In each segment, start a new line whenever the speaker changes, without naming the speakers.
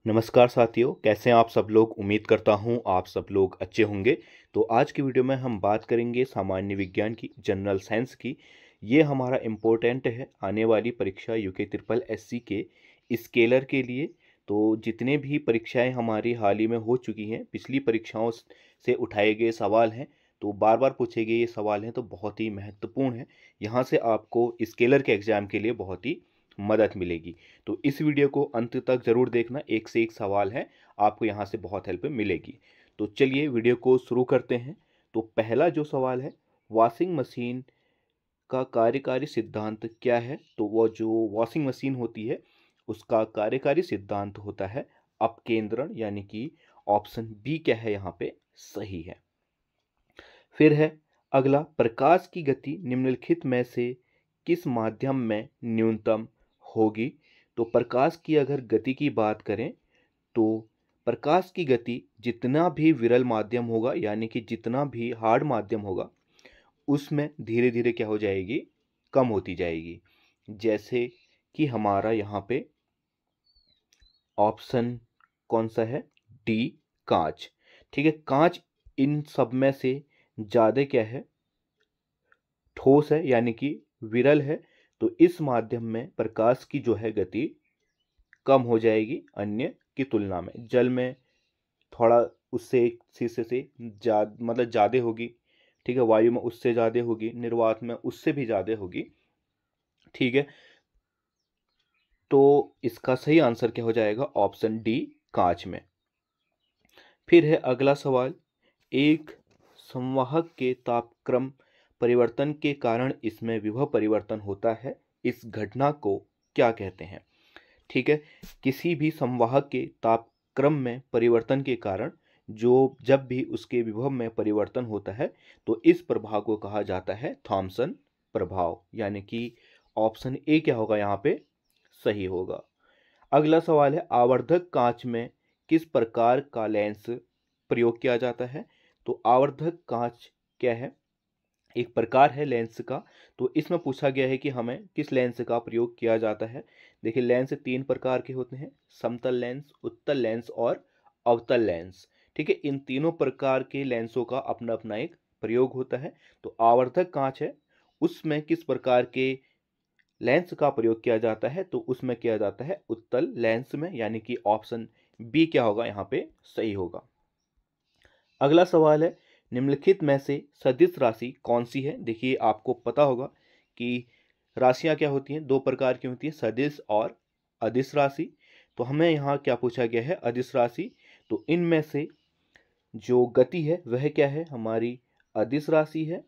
नमस्कार साथियों, कैसे हैं आप सब लोग। उम्मीद करता हूं आप सब लोग अच्छे होंगे। तो आज की वीडियो में हम बात करेंगे सामान्य विज्ञान की, जनरल साइंस की। ये हमारा इम्पोर्टेंट है आने वाली परीक्षा यूके ट्रिपल एससी के स्केलर के लिए। तो जितने भी परीक्षाएं हमारी हाल ही में हो चुकी हैं, पिछली परीक्षाओं से उठाए गए सवाल हैं, तो बार बार पूछे गए ये सवाल हैं, तो बहुत ही महत्वपूर्ण है। यहाँ से आपको स्केलर के एग्ज़ाम के लिए बहुत ही मदद मिलेगी। तो इस वीडियो को अंत तक ज़रूर देखना, एक से एक सवाल है, आपको यहाँ से बहुत हेल्प मिलेगी। तो चलिए वीडियो को शुरू करते हैं। तो पहला जो सवाल है, वॉशिंग मशीन का कार्यकारी सिद्धांत क्या है। तो वो जो वॉशिंग मशीन होती है उसका कार्यकारी सिद्धांत होता है अपकेंद्रण, यानी कि ऑप्शन बी क्या है यहाँ पे सही है। फिर है अगला, प्रकाश की गति निम्नलिखित में से किस माध्यम में न्यूनतम होगी। तो प्रकाश की अगर गति की बात करें तो प्रकाश की गति जितना भी विरल माध्यम होगा, यानी कि जितना भी हार्ड माध्यम होगा, उसमें धीरे धीरे क्या हो जाएगी, कम होती जाएगी। जैसे कि हमारा यहाँ पे ऑप्शन कौन सा है, डी, कांच। ठीक है, कांच इन सब में से ज़्यादा क्या है, ठोस है, यानी कि विरल है। तो इस माध्यम में प्रकाश की जो है गति कम हो जाएगी अन्य की तुलना में। जल में थोड़ा उससे शीशे से मतलब ज़्यादा होगी। ठीक है, वायु में उससे ज़्यादा होगी, निर्वात में उससे भी ज़्यादा होगी। ठीक है, तो इसका सही आंसर क्या हो जाएगा, ऑप्शन डी, कांच में। फिर है अगला सवाल, एक संवाहक के तापक्रम परिवर्तन के कारण इसमें विभव परिवर्तन होता है, इस घटना को क्या कहते हैं। ठीक है, किसी भी संवाहक के तापक्रम में परिवर्तन के कारण जब भी उसके विभव में परिवर्तन होता है, तो इस प्रभाव को कहा जाता है थॉमसन प्रभाव, यानी कि ऑप्शन ए क्या होगा यहाँ पे सही होगा। अगला सवाल है, आवर्धक कांच में किस प्रकार का लेंस प्रयोग किया जाता है। तो आवर्धक कांच क्या है, एक प्रकार है लेंस का। तो इसमें पूछा गया है कि हमें किस लेंस का प्रयोग किया जाता है। देखिए, लेंस तीन प्रकार के होते हैं, समतल लेंस, उत्तल लेंस और अवतल लेंस। ठीक है, इन तीनों प्रकार के लेंसों का अपना अपना एक प्रयोग होता है। तो आवर्धक कांच है, उसमें किस प्रकार के लेंस का प्रयोग किया जाता है, तो उसमें किया जाता है उत्तल लेंस में, यानी कि ऑप्शन बी क्या होगा यहाँ पे सही होगा। अगला सवाल है, निम्नलिखित में से सदिश राशि कौन सी है। देखिए, आपको पता होगा कि राशियां क्या होती हैं, दो प्रकार की होती है, सदिश और अदिश राशि। तो हमें यहाँ क्या पूछा गया है, अदिश राशि। तो इनमें से जो गति है वह क्या है, हमारी अदिश राशि है,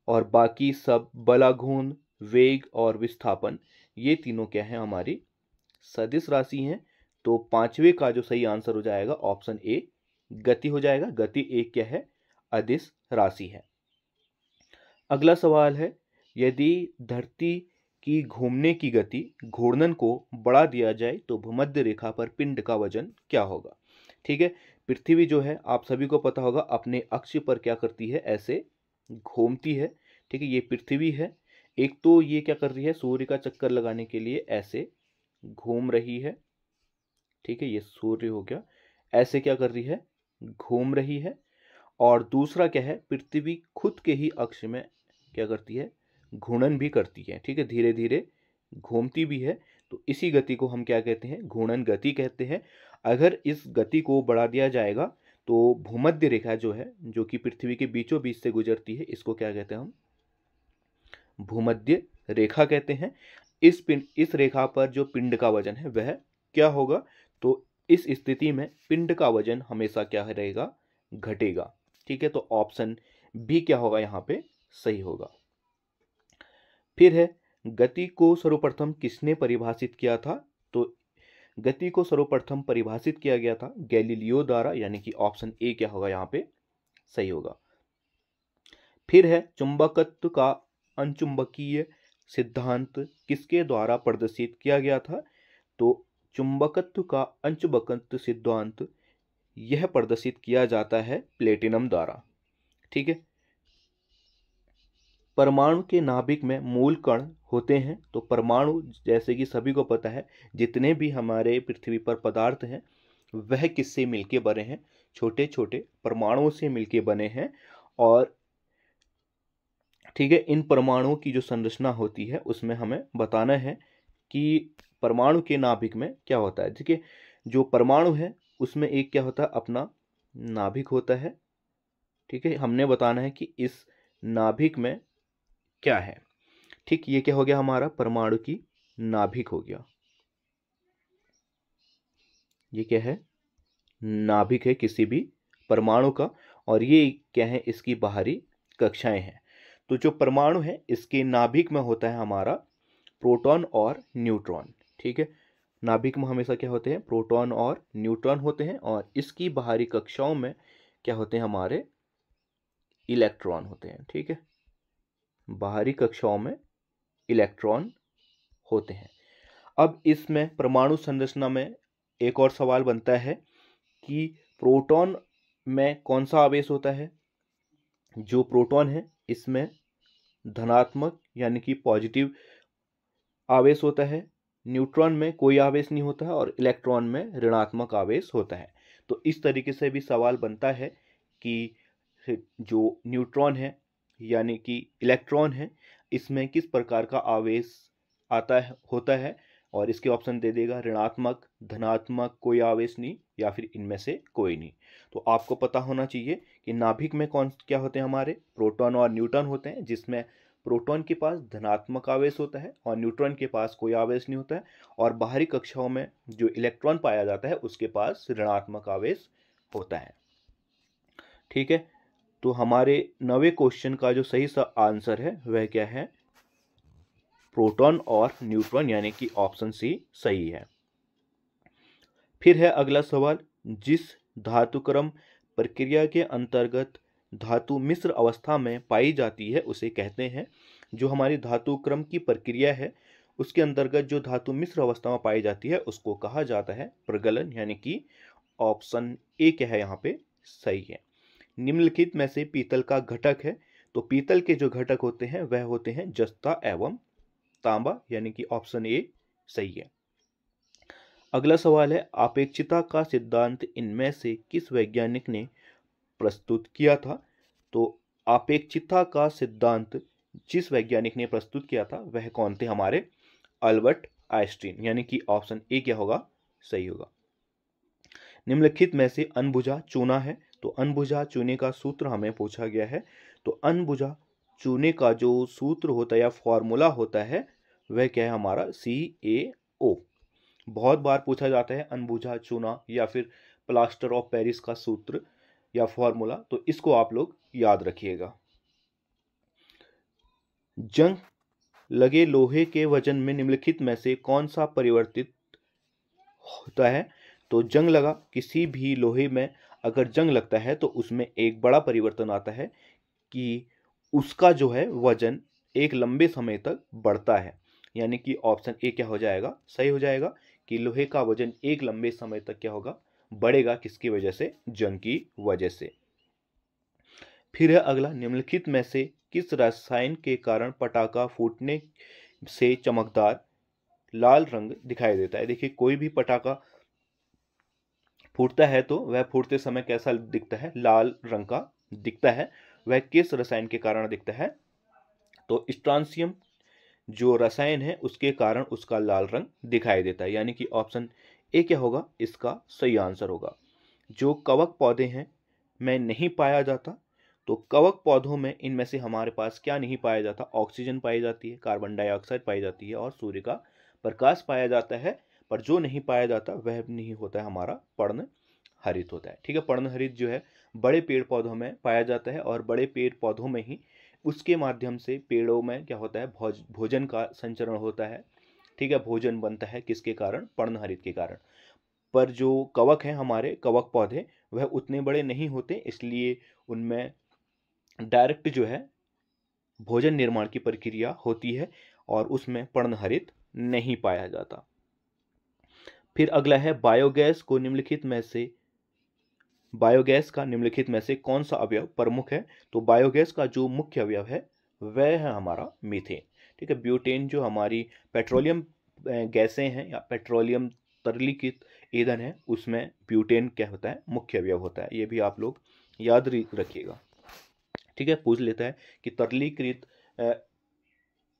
और बाकी सब बलाघूर्ण, वेग और विस्थापन, ये तीनों क्या है, हमारी सदिश राशि हैं। तो पांचवे का जो सही आंसर हो जाएगा ऑप्शन ए, गति हो जाएगा। गति एक क्या है, अदिश राशि है। अगला सवाल है, यदि धरती की घूमने की गति घूर्णन को बढ़ा दिया जाए तो भूमध्य रेखा पर पिंड का वजन क्या होगा। ठीक है, पृथ्वी जो है आप सभी को पता होगा अपने अक्ष पर क्या करती है, ऐसे घूमती है। ठीक है, ये पृथ्वी है। एक तो ये क्या कर रही है, सूर्य का चक्कर लगाने के लिए ऐसे घूम रही है। ठीक है, ये सूर्य हो गया, ऐसे क्या कर रही है, घूम रही है। और दूसरा क्या है, पृथ्वी खुद के ही अक्ष में क्या करती है, घूर्णन भी करती है। ठीक है, धीरे धीरे घूमती भी है। तो इसी गति को हम क्या कहते हैं, घूर्णन गति कहते हैं। अगर इस गति को बढ़ा दिया जाएगा तो भूमध्य रेखा जो है, जो कि पृथ्वी के बीचों बीच से गुजरती है, इसको क्या कहते हैं हम, भूमध्य रेखा कहते हैं। इस रेखा पर जो पिंड का वजन है वह क्या होगा। तो इस स्थिति में पिंड का वजन हमेशा क्या रहेगा, घटेगा। ठीक है, तो ऑप्शन बी क्या होगा यहाँ पे सही होगा। फिर है, गति को सर्वप्रथम किसने परिभाषित किया था। तो गति को सर्वप्रथम परिभाषित किया गया था गैलीलियो द्वारा, यानी कि ऑप्शन ए क्या होगा यहाँ पे सही होगा। फिर है, चुंबकत्व का अनचुंबकीय सिद्धांत किसके द्वारा प्रदर्शित किया गया था। तो चुंबकत्व का अनचुंबकत्व सिद्धांत यह प्रदर्शित किया जाता है प्लेटिनम द्वारा। ठीक है, परमाणु के नाभिक में मूल कण होते हैं। तो परमाणु, जैसे कि सभी को पता है, जितने भी हमारे पृथ्वी पर पदार्थ हैं वह किससे मिलके बने हैं? छोटे छोटे परमाणुओं से मिलके बने हैं। और ठीक है, इन परमाणुओं की जो संरचना होती है उसमें हमें बताना है कि परमाणु के नाभिक में क्या होता है। देखिए, जो परमाणु है उसमें एक क्या होता है, अपना नाभिक होता है। ठीक है, हमने बताना है कि इस नाभिक में क्या है। ठीक, ये क्या हो गया, हमारा परमाणु की नाभिक हो गया। ये क्या है? नाभिक है किसी भी परमाणु का। और ये क्या है? इसकी बाहरी कक्षाएं हैं। तो जो परमाणु है इसके नाभिक में होता है हमारा प्रोटॉन और न्यूट्रॉन। ठीक है, नाभिक में हमेशा क्या होते हैं? प्रोटॉन और न्यूट्रॉन होते हैं। और इसकी बाहरी कक्षाओं में क्या होते हैं? हमारे इलेक्ट्रॉन होते हैं। ठीक है, बाहरी कक्षाओं में इलेक्ट्रॉन होते हैं। अब इसमें परमाणु संरचना में एक और सवाल बनता है कि प्रोटॉन में कौन सा आवेश होता है? जो प्रोटॉन है इसमें धनात्मक यानी कि पॉजिटिव आवेश होता है। न्यूट्रॉन में कोई आवेश नहीं होता है और इलेक्ट्रॉन में ऋणात्मक आवेश होता है। तो इस तरीके से भी सवाल बनता है कि जो न्यूट्रॉन है यानी कि इलेक्ट्रॉन है, इसमें किस प्रकार का आवेश आता है, होता है। और इसके ऑप्शन दे देगा ऋणात्मक, धनात्मक, कोई आवेश नहीं, या फिर इनमें से कोई नहीं। तो आपको पता होना चाहिए कि नाभिक में कौन क्या होते हैं? हमारे प्रोटॉन और न्यूट्रॉन होते हैं, जिसमें प्रोटॉन के पास धनात्मक आवेश होता है और न्यूट्रॉन के पास कोई आवेश नहीं होता है। और बाहरी कक्षाओं में जो इलेक्ट्रॉन पाया जाता है उसके पास ऋणात्मक आवेश होता है। ठीक है, तो हमारे 9वें क्वेश्चन का जो सही सा आंसर है वह क्या है? प्रोटॉन और न्यूट्रॉन, यानी कि ऑप्शन सी सही है। फिर है अगला सवाल, जिस धातुक्रम प्रक्रिया के अंतर्गत धातु मिश्र अवस्था में पाई जाती है उसे कहते हैं। जो हमारी धातुक्रम की प्रक्रिया है उसके अंतर्गत जो धातु मिश्र अवस्था में पाई जाती है उसको कहा जाता है प्रगलन, यानी कि ऑप्शन ए क्या है यहाँ पे सही है। निम्नलिखित में से पीतल का घटक है। तो पीतल के जो घटक होते हैं वह होते हैं जस्ता एवं तांबा, यानी कि ऑप्शन ए सही है। अगला सवाल है, आपेक्षिकता का सिद्धांत इनमें से किस वैज्ञानिक ने प्रस्तुत किया था? तो आपेक्षिकता का सिद्धांत जिस वैज्ञानिक ने प्रस्तुत किया था वह कौन थे? हमारे अल्बर्ट आइंस्टीन, यानी कि ऑप्शन ए क्या होगा? सही होगा। निम्नलिखित में से अनबुझा चूना है। तो अनबुझा चूने का सूत्र हमें पूछा गया है। तो अनबुझा चूने का जो सूत्र होता है या फॉर्मूला होता है वह क्या है? हमारा CaO। बहुत बार पूछा जाता है अनबुझा चूना या फिर प्लास्टर ऑफ पेरिस का सूत्र या फॉर्मूला, तो इसको आप लोग याद रखिएगा। जंग लगे लोहे के वजन में निम्नलिखित में से कौन सा परिवर्तित होता है? तो जंग लगा किसी भी लोहे में अगर जंग लगता है तो उसमें एक बड़ा परिवर्तन आता है कि उसका जो है वजन एक लंबे समय तक बढ़ता है, यानी कि ऑप्शन ए क्या हो जाएगा? सही हो जाएगा कि लोहे का वजन एक लंबे समय तक क्या होगा? बढ़ेगा। किसकी वजह से? जंग की वजह से। फिर है अगला, निम्नलिखित में से किस रसायन के कारण पटाखा फूटने से चमकदार लाल रंग दिखाई देता है? देखिए, कोई भी पटाखा फूटता है तो वह फूटते समय कैसा दिखता है? लाल रंग का दिखता है। वह किस रसायन के कारण दिखता है? तो स्ट्रांसियम जो रसायन है उसके कारण उसका लाल रंग दिखाई देता है, यानी कि ऑप्शन ए क्या होगा? इसका सही आंसर होगा। जो कवक पौधे हैं में नहीं पाया जाता, तो कवक पौधों में इनमें से हमारे पास क्या नहीं पाया जाता? ऑक्सीजन पाई जाती है, कार्बन डाइऑक्साइड पाई जाती है और सूर्य का प्रकाश पाया जाता है। पर जो नहीं पाया जाता वह नहीं होता है हमारा पर्ण हरित होता है। ठीक है, पर्ण हरित जो है बड़े पेड़ पौधों में पाया जाता है और बड़े पेड़ पौधों में ही उसके माध्यम से पेड़ों में क्या होता है? भोजन का संचरण होता है। ठीक है, भोजन बनता है किसके कारण? पर्ण हरित के कारण। पर जो कवक हैं हमारे कवक पौधे वह उतने बड़े नहीं होते, इसलिए उनमें डायरेक्ट जो है भोजन निर्माण की प्रक्रिया होती है और उसमें पर्णहरित नहीं पाया जाता। फिर अगला है, बायोगैस का निम्नलिखित में से कौन सा अवयव प्रमुख है? तो बायोगैस का जो मुख्य अवयव है वह है हमारा मीथेन। ठीक है, ब्यूटेन जो हमारी पेट्रोलियम गैसें हैं या पेट्रोलियम तरलीकृत ईंधन है, उसमें ब्यूटेन क्या होता है, मुख्य अवयव होता है। ये भी आप लोग याद रखिएगा। ठीक है, पूछ लेता है कि तरलीकृत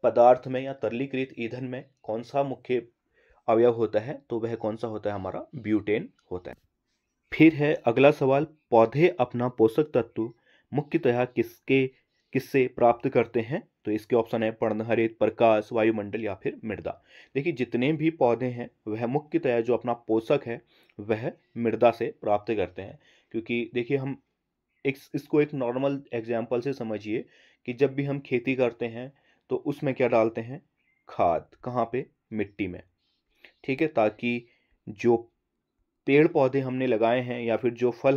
पदार्थ में या तरलीकृत ईंधन में कौन सा मुख्य अवयव होता है, तो वह कौन सा होता है, हमारा ब्यूटेन होता है। फिर है अगला सवाल, पौधे अपना पोषक तत्व मुख्यतः किससे प्राप्त करते हैं, तो इसके ऑप्शन है पर्णहरित, प्रकाश, वायुमंडल या फिर मृदा। देखिए जितने भी पौधे हैं वह मुख्यतः जो अपना पोषक है वह मृदा से प्राप्त करते हैं। क्योंकि देखिए हम इसको एक नॉर्मल एग्जाम्पल से समझिए कि जब भी हम खेती करते हैं तो उसमें क्या डालते हैं, खाद, कहाँ पे, मिट्टी में। ठीक है, ताकि जो पेड़ पौधे हमने लगाए हैं या फिर जो फसल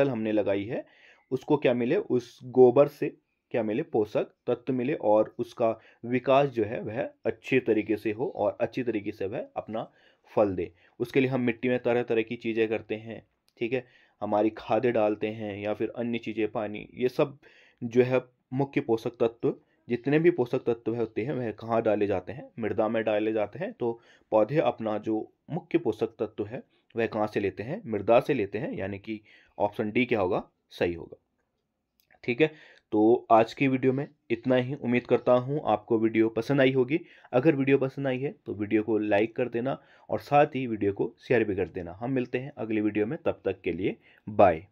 हमने लगाई है उसको क्या मिले, उस गोबर से क्या मिले, पोषक तत्व मिले और उसका विकास जो है वह अच्छे तरीके से हो और अच्छी तरीके से वह अपना फल दे। उसके लिए हम मिट्टी में तरह तरह की चीज़ें करते हैं। ठीक है, हमारी खादें डालते हैं या फिर अन्य चीज़ें, पानी, ये सब जो है मुख्य पोषक तत्व, जितने भी पोषक तत्व होते हैं वह कहाँ डाले जाते हैं, मृदा में डाले जाते हैं। तो पौधे अपना जो मुख्य पोषक तत्व है वह कहाँ से लेते हैं, मृदा से लेते हैं, यानी कि ऑप्शन डी क्या होगा, सही होगा। ठीक है, तो आज की वीडियो में इतना ही। उम्मीद करता हूँ आपको वीडियो पसंद आई होगी। अगर वीडियो पसंद आई है तो वीडियो को लाइक कर देना और साथ ही वीडियो को शेयर भी कर देना। हम मिलते हैं अगली वीडियो में, तब तक के लिए बाय।